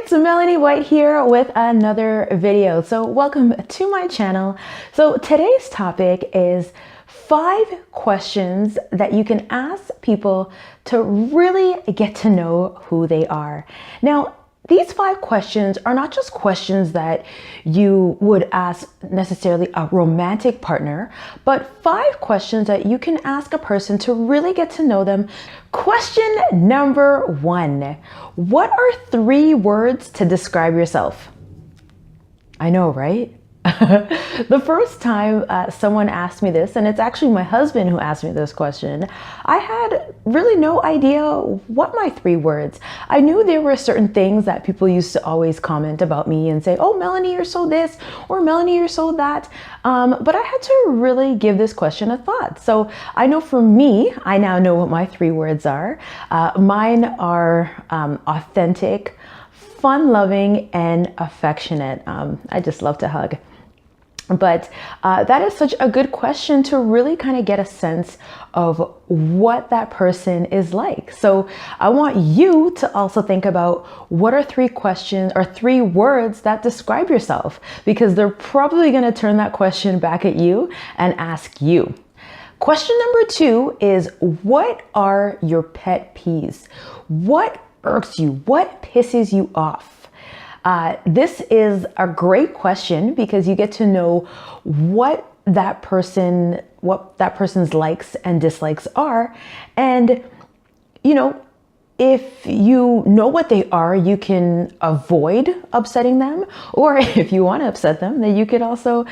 it's Melanie White here with another video. So welcome to my channel. So today's topic is 5 questions that you can ask people to really get to know who they are. Now, these 5 questions are not just questions that you would ask necessarily a romantic partner, but 5 questions that you can ask a person to really get to know them. Question number 1. What are 3 words to describe yourself? I know, right? The first time someone asked me this, and it's actually my husband who asked me this question, I had really no idea what my 3 words. I knew there were certain things that people used to always comment about me and say, oh, Melanie, you're so this, or Melanie, you're so that. But I had to really give this question a thought. So I know for me, I now know what my 3 words are. Mine are authentic, fun-loving, and affectionate. I just love to hug. But that is such a good question to really kind of get a sense of what that person is like. So I want you to also think about what are 3 questions or 3 words that describe yourself, because they're probably going to turn that question back at you and ask you. Question number 2 is, what are your pet peeves? What irks you? What pisses you off? This is a great question because you get to know what that person's likes and dislikes are. And, you know, if you know what they are, you can avoid upsetting them. Or if you want to upset them, then you could also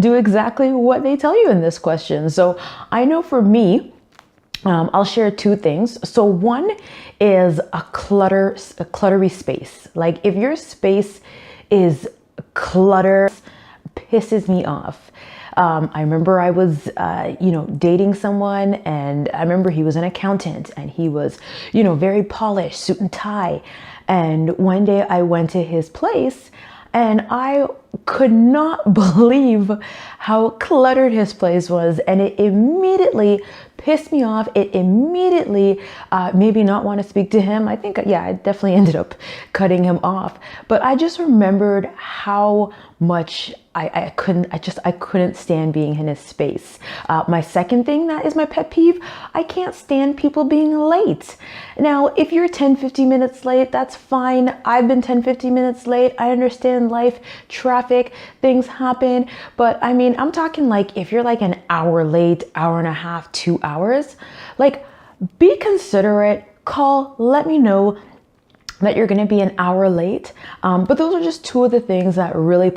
do exactly what they tell you in this question. So I know for me, I'll share 2 things. So one is a cluttery space. Like if your space is clutter, pisses me off. I remember I was, dating someone, and I remember he was an accountant and he was, very polished, suit and tie. And one day I went to his place and I could not believe how cluttered his place was. And it immediately pissed me off. It immediately made me not want to speak to him. I think, I definitely ended up cutting him off. But I just remembered how much I couldn't stand being in his space. My second thing that is my pet peeve, I can't stand people being late. Now, if you're 10-15 minutes late, that's fine. I've been 10-15 minutes late. I understand life, traffic, things happen. But I mean, I'm talking like if you're like an hour late, hour and a half, 2 hours, like be considerate, call, let me know that you're going to be an hour late. But those are just 2 of the things that really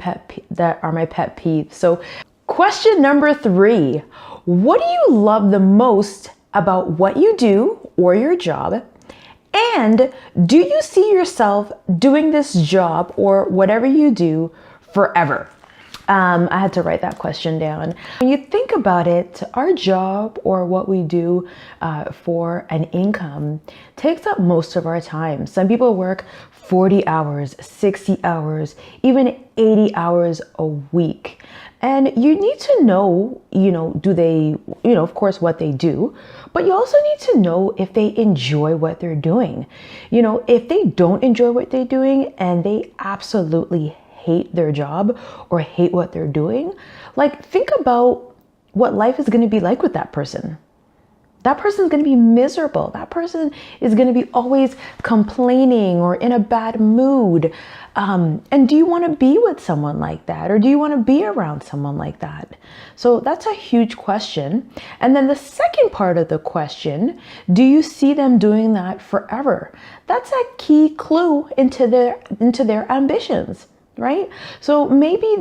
that are my pet peeves. So question number 3, what do you love the most about what you do or your job? And do you see yourself doing this job or whatever you do forever? I had to write that question down. When you think about it, our job or what we do for an income takes up most of our time. Some people work 40 hours, 60 hours, even 80 hours a week. And you need to know, do they, of course, what they do, but you also need to know if they enjoy what they're doing. If they don't enjoy what they're doing and they absolutely hate their job or hate what they're doing, like think about what life is going to be like with that person. That person is going to be miserable. That person is going to be always complaining or in a bad mood. And do you want to be with someone like that? Or do you want to be around someone like that? So that's a huge question. And then the second part of the question, do you see them doing that forever? That's a key clue into their ambitions. Right? So maybe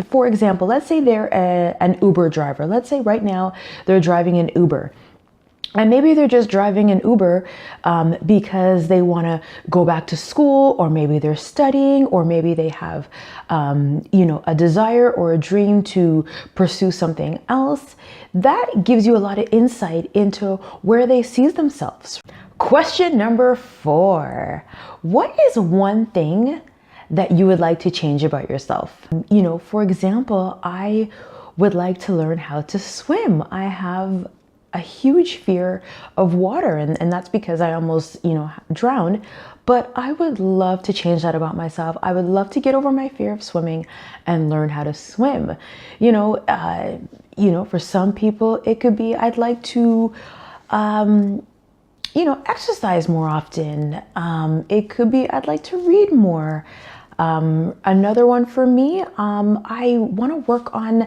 for example, let's say they're an Uber driver. Let's say right now they're driving an Uber. And maybe they're just driving an Uber because they want to go back to school, or maybe they're studying, or maybe they have, a desire or a dream to pursue something else. That gives you a lot of insight into where they see themselves. Question number 4. What is one thing that you would like to change about yourself? For example, I would like to learn how to swim. I have a huge fear of water, and that's because I almost, drowned. But I would love to change that about myself. I would love to get over my fear of swimming and learn how to swim. For some people, it could be I'd like to, exercise more often. It could be I'd like to read more. Another one for me, I want to work on,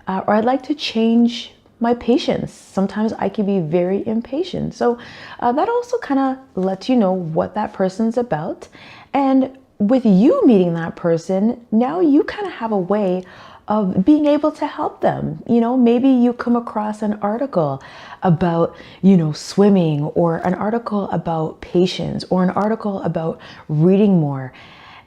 or I'd like to change my patience. Sometimes I can be very impatient. So that also kind of lets you know what that person's about. And with you meeting that person, now you kind of have a way of being able to help them. Maybe you come across an article about, swimming, or an article about patience, or an article about reading more.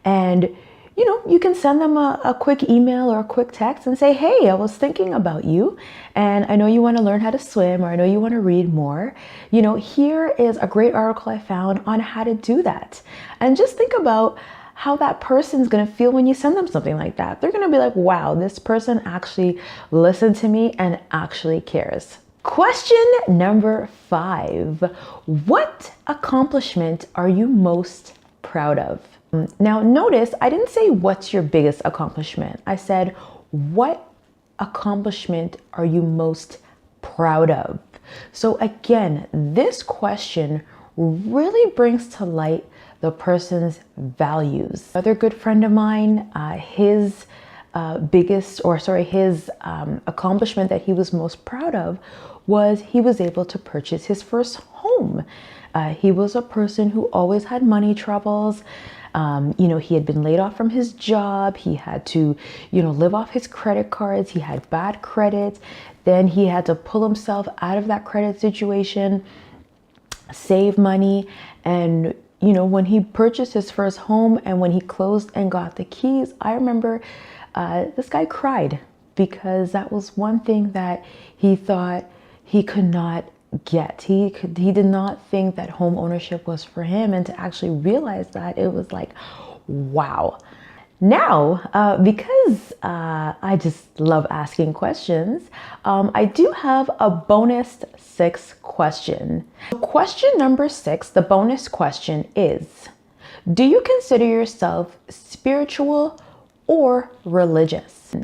And you can send them a quick email or a quick text and say, hey, I was thinking about you, and I know you want to learn how to swim, or I know you want to read more. Here is a great article I found on how to do that. And just think about how that person's going to feel when you send them something like that. They're going to be like, wow, this person actually listened to me and actually cares. Question number 5. What accomplishment are you most proud of? Now notice I didn't say what's your biggest accomplishment. I said, what accomplishment are you most proud of? So again, this question really brings to light the person's values. Another good friend of mine, his accomplishment that he was most proud of was he was able to purchase his first home. He was a person who always had money troubles. He had been laid off from his job. He had to, live off his credit cards. He had bad credit. Then he had to pull himself out of that credit situation, save money. And, when he purchased his first home and when he closed and got the keys, I remember this guy cried, because that was one thing that he thought he could not get. He did not think that home ownership was for him, and to actually realize that, it was like, wow. Now, because I just love asking questions, I do have a bonus 6 question. Question number 6, the bonus question is, do you consider yourself spiritual or religious?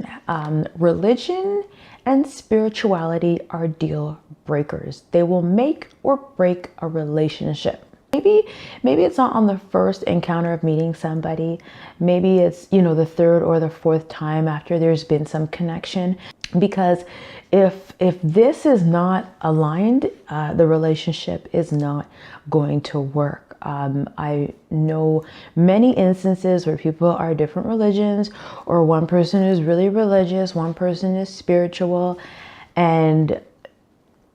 Religion and spirituality are deal breakers. They will make or break a relationship. Maybe it's not on the first encounter of meeting somebody. Maybe it's, the third or the fourth time after there's been some connection. Because if this is not aligned, the relationship is not going to work. I know many instances where people are different religions, or one person is really religious, one person is spiritual, and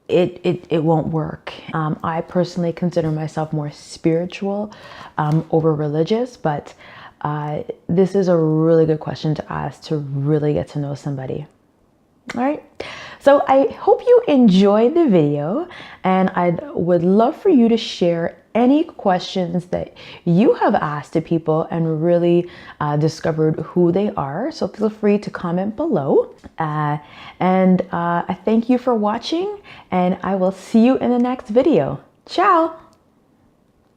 it won't work. I personally consider myself more spiritual over religious, but this is a really good question to ask to really get to know somebody. All right. So I hope you enjoyed the video, and I would love for you to share any questions that you have asked to people and really discovered who they are. So feel free to comment below. I thank you for watching, and I will see you in the next video. Ciao.